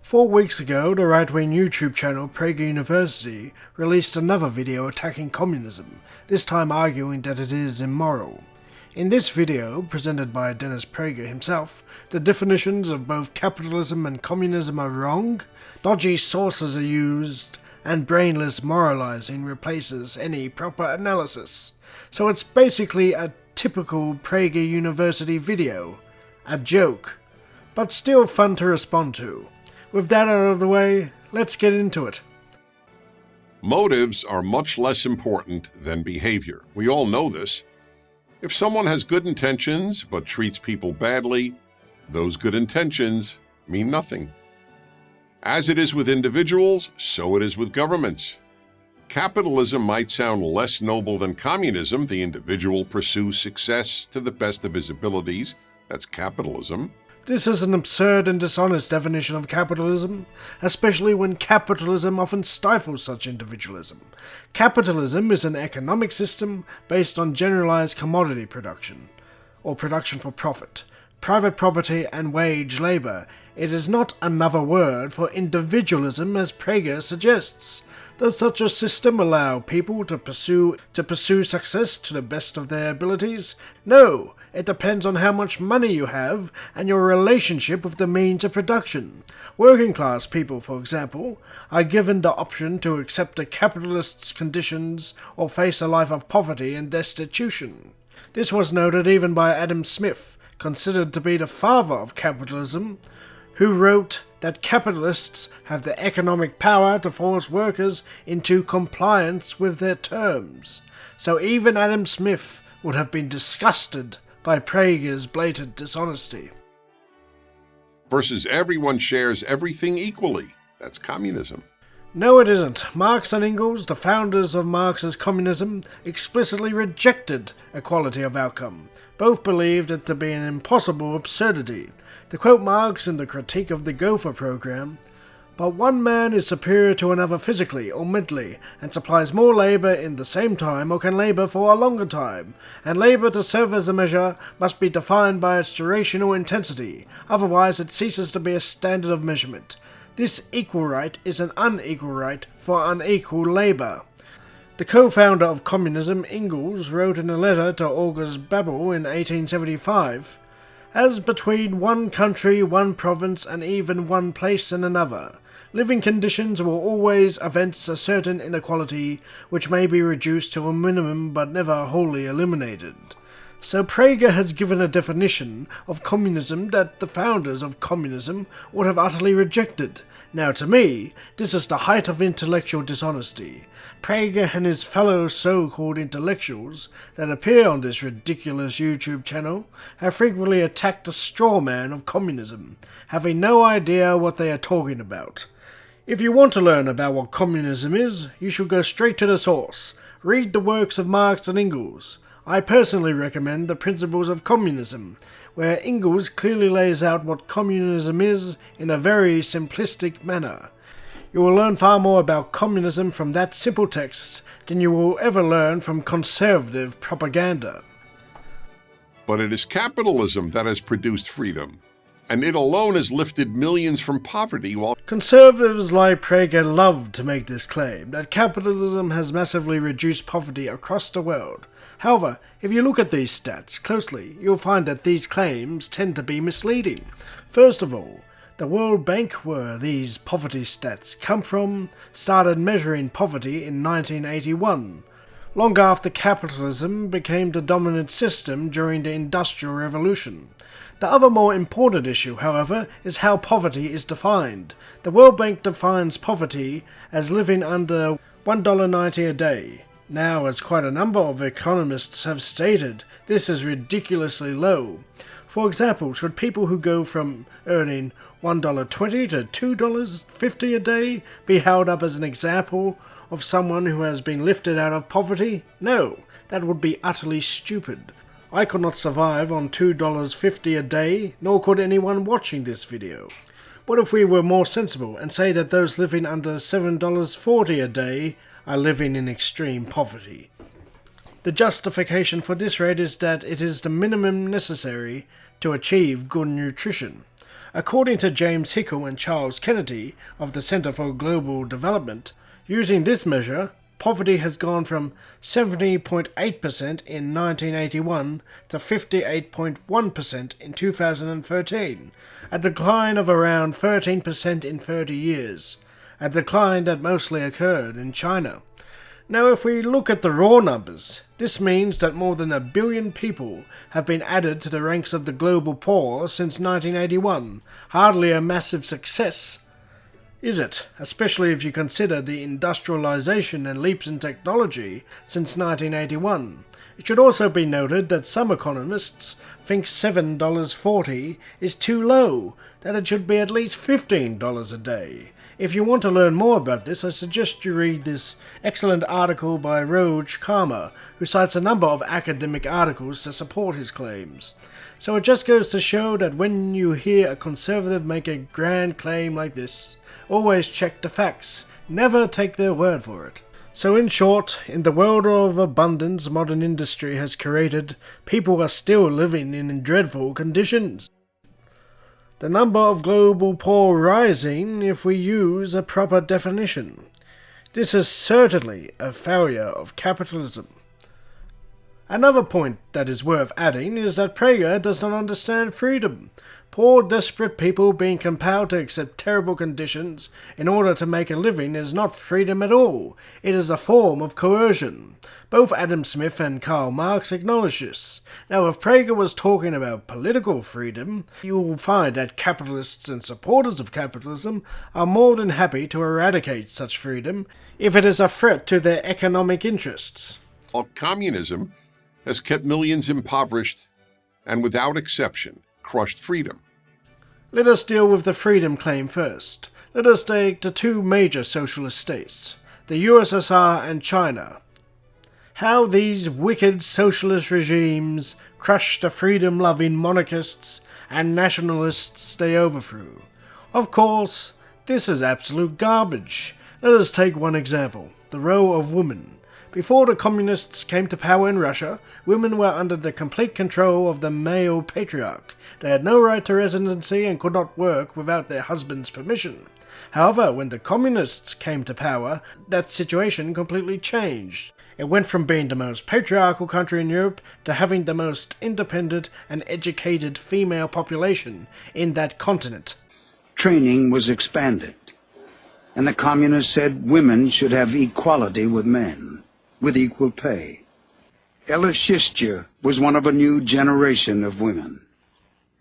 4 weeks ago, the right-wing YouTube channel Prager University released another video attacking communism, this time arguing that it is immoral. In this video, presented by Dennis Prager himself, the definitions of both capitalism and communism are wrong, dodgy sources are used, and brainless moralizing replaces any proper analysis. So it's basically a typical Prager University video. A joke, but still fun to respond to. With that out of the way, let's get into it. Motives are much less important than behavior. We all know this. If someone has good intentions but treats people badly, those good intentions mean nothing. As it is with individuals, so it is with governments. Capitalism might sound less noble than communism. The individual pursues success to the best of his abilities. That's capitalism. This is an absurd and dishonest definition of capitalism, especially when capitalism often stifles such individualism. Capitalism is an economic system based on generalized commodity production, or production for profit, private property and wage labor. It is not another word for individualism as Prager suggests. Does such a system allow people to pursue success to the best of their abilities? No. It depends on how much money you have and your relationship with the means of production. Working class people, for example, are given the option to accept the capitalist's conditions or face a life of poverty and destitution. This was noted even by Adam Smith, considered to be the father of capitalism, who wrote that capitalists have the economic power to force workers into compliance with their terms. So even Adam Smith would have been disgusted by Prager's blatant dishonesty. Versus everyone shares everything equally. That's communism. No, it isn't. Marx and Engels, the founders of Marx's communism, explicitly rejected equality of outcome. Both believed it to be an impossible absurdity. To quote Marx in the Critique of the Gopher program, "But one man is superior to another physically or mentally, and supplies more labour in the same time or can labour for a longer time, and labour to serve as a measure must be defined by its duration or intensity, otherwise it ceases to be a standard of measurement. This equal right is an unequal right for unequal labour." The co-founder of communism, Engels, wrote in a letter to August Bebel in 1875, "As between one country, one province, and even one place and another, living conditions will always evince a certain inequality which may be reduced to a minimum but never wholly eliminated." So Prager has given a definition of communism that the founders of communism would have utterly rejected. Now to me, this is the height of intellectual dishonesty. Prager and his fellow so-called intellectuals that appear on this ridiculous YouTube channel have frequently attacked the straw man of communism, having no idea what they are talking about. If you want to learn about what communism is, you should go straight to the source. Read the works of Marx and Engels. I personally recommend The Principles of Communism, where Engels clearly lays out what communism is in a very simplistic manner. You will learn far more about communism from that simple text than you will ever learn from conservative propaganda. But it is capitalism that has produced freedom, and it alone has lifted millions from poverty while Conservatives like Prager love to make this claim, that capitalism has massively reduced poverty across the world. However, if you look at these stats closely, you'll find that these claims tend to be misleading. First of all, the World Bank, where these poverty stats come from, started measuring poverty in 1981, long after capitalism became the dominant system during the Industrial Revolution. The other more important issue, however, is how poverty is defined. The World Bank defines poverty as living under $1.90 a day. Now, as quite a number of economists have stated, this is ridiculously low. For example, should people who go from earning $1.20 to $2.50 a day be held up as an example of someone who has been lifted out of poverty? No, that would be utterly stupid. I could not survive on $2.50 a day, nor could anyone watching this video. What if we were more sensible and say that those living under $7.40 a day are living in extreme poverty? The justification for this rate is that it is the minimum necessary to achieve good nutrition. According to James Hickel and Charles Kennedy of the Center for Global Development, using this measure, poverty has gone from 70.8% in 1981 to 58.1% in 2013, a decline of around 13% in 30 years, a decline that mostly occurred in China. Now, if we look at the raw numbers, this means that more than 1 billion people have been added to the ranks of the global poor since 1981. Hardly a massive success, is it? Especially if you consider the industrialization and leaps in technology since 1981. It should also be noted that some economists think $7.40 is too low, that it should be at least $15 a day. If you want to learn more about this, I suggest you read this excellent article by Roj Karma, who cites a number of academic articles to support his claims. So it just goes to show that when you hear a conservative make a grand claim like this, always check the facts, never take their word for it. So in short, in the world of abundance modern industry has created, people are still living in dreadful conditions. The number of global poor rising if we use a proper definition. This is certainly a failure of capitalism. Another point that is worth adding is that Prager does not understand freedom. Poor, desperate people being compelled to accept terrible conditions in order to make a living is not freedom at all. It is a form of coercion. Both Adam Smith and Karl Marx acknowledge this. Now, if Prager was talking about political freedom, you will find that capitalists and supporters of capitalism are more than happy to eradicate such freedom if it is a threat to their economic interests. While communism has kept millions impoverished and, without exception, crushed freedom. Let us deal with the freedom claim first. Let us take the two major socialist states, the USSR and China. How these wicked socialist regimes crushed the freedom-loving monarchists and nationalists they overthrew. Of course, this is absolute garbage. Let us take one example, the role of women. Before the communists came to power in Russia, women were under the complete control of the male patriarch. They had no right to residency and could not work without their husband's permission. However, when the communists came to power, that situation completely changed. It went from being the most patriarchal country in Europe to having the most independent and educated female population in that continent. Training was expanded, and the communists said women should have equality with men, with equal pay. Ella Shistya was one of a new generation of women.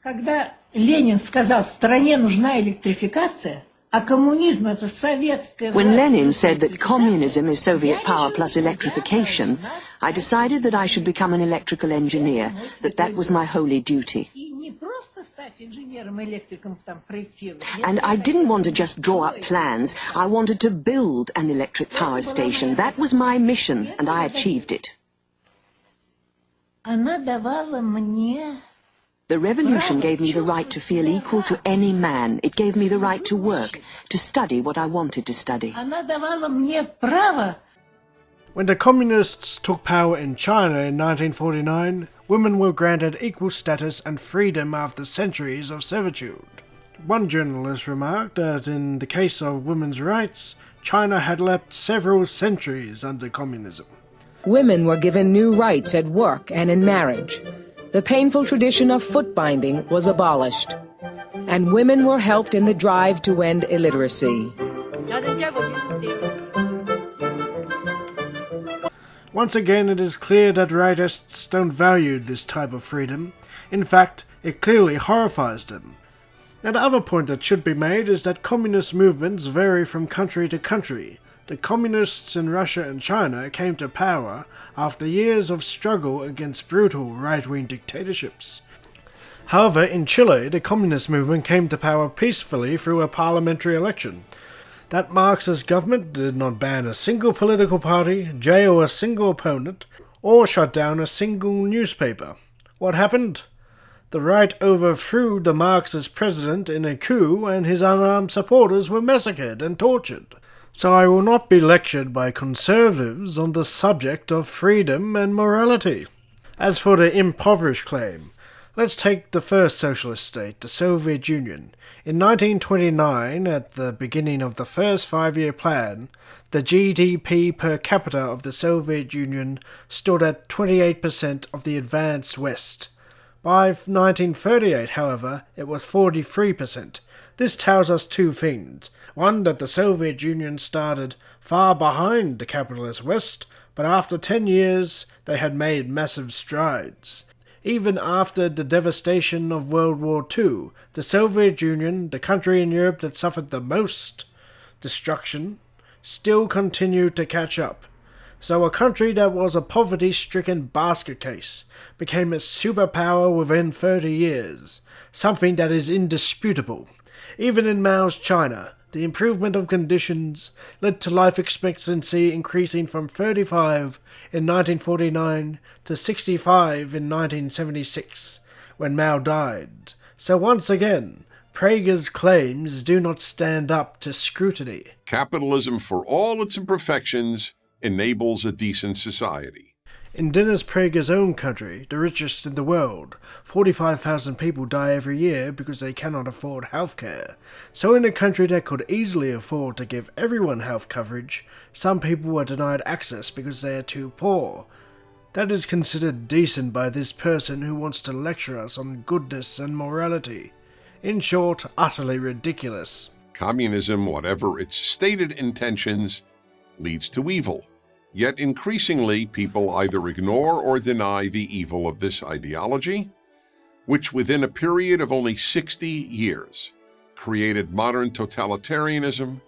Когда Ленин сказал, стране нужна электрификация, а коммунизм это советская... When Lenin said that communism is Soviet power plus electrification, I decided that I should become an electrical engineer, that was my holy duty. And I didn't want to just draw up plans, I wanted to build an electric power station. That was my mission, and I achieved it. Она давала мне... The revolution gave me the right to feel equal to any man. It gave me the right to work, to study what I wanted to study. Она давала мне право. When the communists took power in China in 1949, women were granted equal status and freedom after centuries of servitude. One journalist remarked that in the case of women's rights, China had leapt several centuries under communism. Women were given new rights at work and in marriage. The painful tradition of foot binding was abolished, and women were helped in the drive to end illiteracy. Once again, it is clear that rightists don't value this type of freedom. In fact, it clearly horrifies them. Now, the other point that should be made is that communist movements vary from country to country. The communists in Russia and China came to power after years of struggle against brutal right-wing dictatorships. However, in Chile, the communist movement came to power peacefully through a parliamentary election. That Marxist government did not ban a single political party, jail a single opponent, or shut down a single newspaper. What happened? The right overthrew the Marxist president in a coup, and his unarmed supporters were massacred and tortured. So I will not be lectured by conservatives on the subject of freedom and morality. As for the impoverished claim, Let's take the first socialist state, the Soviet Union. In 1929, at the beginning of the first five-year plan, the GDP per capita of the Soviet Union stood at 28% of the advanced West. By 1938, however, it was 43%. This tells us two things. One, that the Soviet Union started far behind the capitalist West, but after 10 years they had made massive strides. Even after the devastation of World War II, the Soviet Union, the country in Europe that suffered the most destruction, still continued to catch up. So a country that was a poverty-stricken basket case became a superpower within 30 years, something that is indisputable. Even in Mao's China, the improvement of conditions led to life expectancy increasing from 35 in 1949 to 65 in 1976, when Mao died. So once again, Prager's claims do not stand up to scrutiny. Capitalism, for all its imperfections, enables a decent society. In Dennis Prager's own country, the richest in the world, 45,000 people die every year because they cannot afford health care. So in a country that could easily afford to give everyone health coverage, some people are denied access because they are too poor. That is considered decent by this person who wants to lecture us on goodness and morality. In short, utterly ridiculous. Communism, whatever its stated intentions, leads to evil. Yet increasingly, people either ignore or deny the evil of this ideology, which within a period of only 60 years created modern totalitarianism.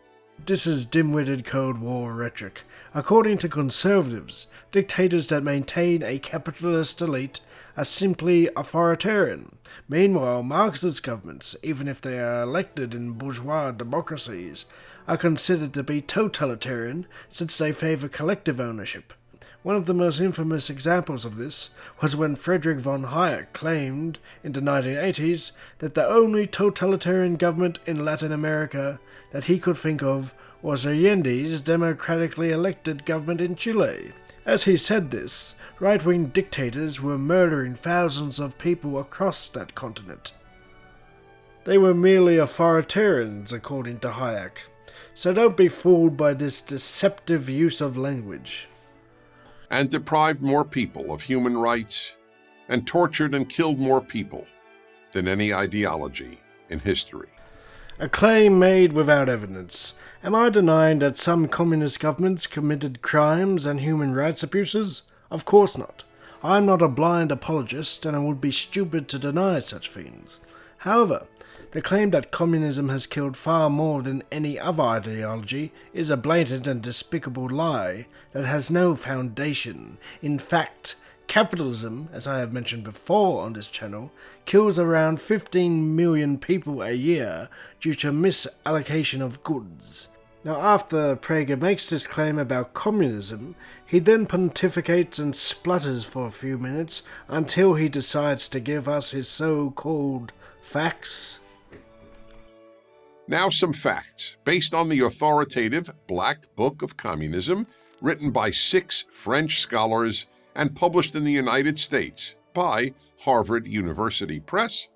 This is dim-witted Cold War rhetoric. According to conservatives, dictators that maintain a capitalist elite are simply authoritarian. Meanwhile, Marxist governments, even if they are elected in bourgeois democracies, are considered to be totalitarian since they favor collective ownership. One of the most infamous examples of this was when Friedrich von Hayek claimed in the 1980s that the only totalitarian government in Latin America that he could think of was Allende's democratically elected government in Chile. As he said this, right-wing dictators were murdering thousands of people across that continent. They were merely authoritarians, according to Hayek. So don't be fooled by this deceptive use of language. And deprived more people of human rights, and tortured and killed more people than any ideology in history. A claim made without evidence. Am I denying that some communist governments committed crimes and human rights abuses? Of course not. I am not a blind apologist, and I would be stupid to deny such things. However, the claim that communism has killed far more than any other ideology is a blatant and despicable lie that has no foundation. In fact, capitalism, as I have mentioned before on this channel, kills around 15 million people a year due to misallocation of goods. Now, after Prager makes this claim about communism, he then pontificates and splutters for a few minutes until he decides to give us his so-called facts. Now some facts, based on the authoritative Black Book of Communism, written by 6 French scholars and published in the United States by Harvard University Press.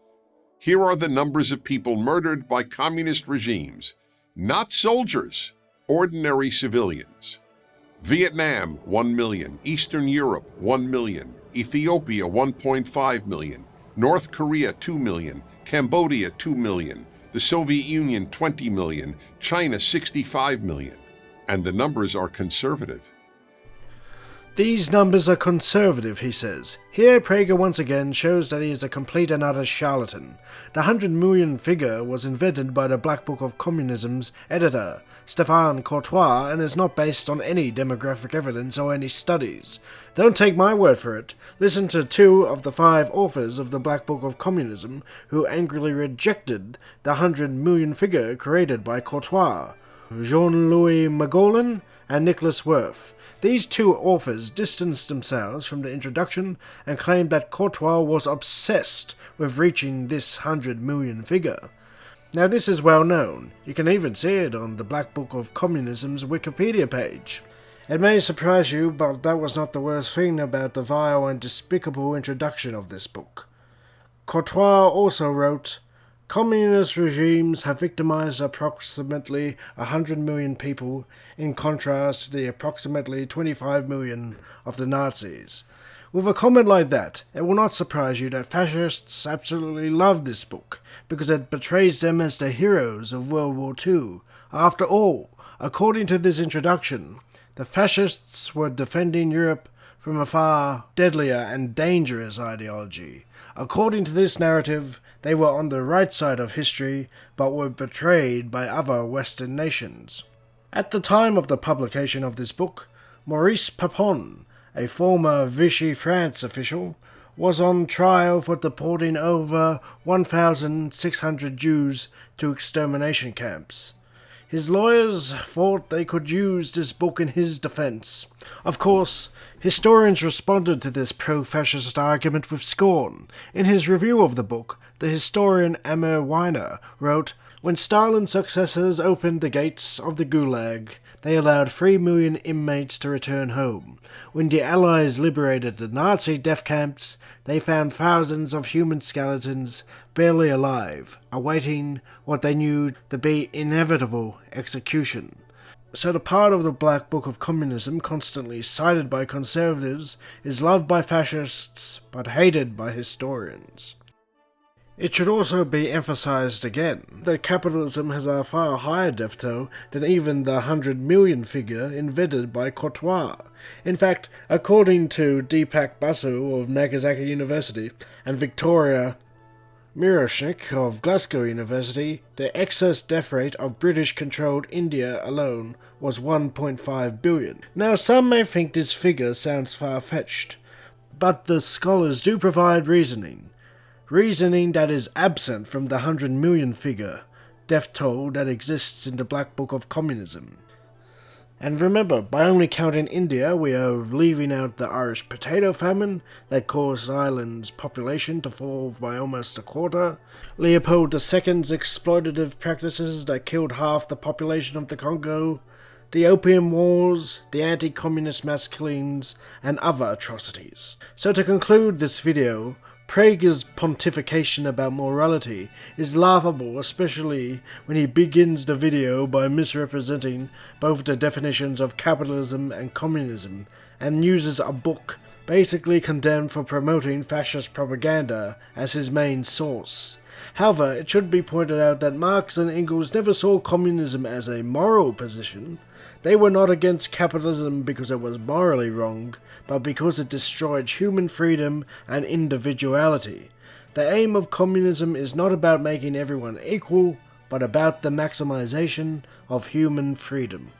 Here are the numbers of people murdered by communist regimes, not soldiers, ordinary civilians. Vietnam, 1 million. Eastern Europe, 1 million. Ethiopia, 1.5 million. North Korea, 2 million. Cambodia, 2 million. The Soviet Union, 20 million. China, 65 million. And the numbers are conservative. These numbers are conservative, he says. Here Prager once again shows that he is a complete and utter charlatan. The 100 million figure was invented by the Black Book of Communism's editor, Stéphane Courtois, and is not based on any demographic evidence or any studies. Don't take my word for it. Listen to 2 of the 5 authors of the Black Book of Communism who angrily rejected the 100 million figure created by Courtois, Jean-Louis Magolin and Nicholas Worth. These 2 authors distanced themselves from the introduction and claimed that Courtois was obsessed with reaching this 100 million figure. Now this is well known. You can even see it on the Black Book of Communism's Wikipedia page. It may surprise you, but that was not the worst thing about the vile and despicable introduction of this book. Courtois also wrote, "Communist regimes have victimized approximately 100 million people, in contrast to the approximately 25 million of the Nazis." With a comment like that, it will not surprise you that fascists absolutely love this book, because it portrays them as the heroes of World War II. After all, according to this introduction, the fascists were defending Europe from a far deadlier and dangerous ideology. According to this narrative, they were on the right side of history, but were betrayed by other Western nations. At the time of the publication of this book, Maurice Papon, a former Vichy France official, was on trial for deporting over 1,600 Jews to extermination camps. His lawyers thought they could use this book in his defense. Of course, historians responded to this pro-fascist argument with scorn. In his review of the book, the historian Amir Weiner wrote, "When Stalin's successors opened the gates of the Gulag, they allowed 3 million inmates to return home. When the Allies liberated the Nazi death camps, they found thousands of human skeletons barely alive, awaiting what they knew to be inevitable execution." So the part of the Black Book of Communism constantly cited by conservatives is loved by fascists but hated by historians. It should also be emphasized again that capitalism has a far higher death toll than even the 100 million figure invented by Courtois. In fact, according to Deepak Basu of Nagasaki University and Victoria Miroshnik of Glasgow University, the excess death rate of British-controlled India alone was 1.5 billion. Now, some may think this figure sounds far-fetched, but the scholars do provide reasoning that is absent from the 100 million figure, death toll that exists in the Black Book of Communism. And remember, by only counting India, we are leaving out the Irish potato famine that caused Ireland's population to fall by almost a quarter, Leopold II's exploitative practices that killed half the population of the Congo, the Opium Wars, the anti-communist mass killings, and other atrocities. So to conclude this video, Prager's pontification about morality is laughable, especially when he begins the video by misrepresenting both the definitions of capitalism and communism, and uses a book basically condemned for promoting fascist propaganda as his main source. However, it should be pointed out that Marx and Engels never saw communism as a moral position. They were not against capitalism because it was morally wrong, but because it destroyed human freedom and individuality. The aim of communism is not about making everyone equal, but about the maximization of human freedom.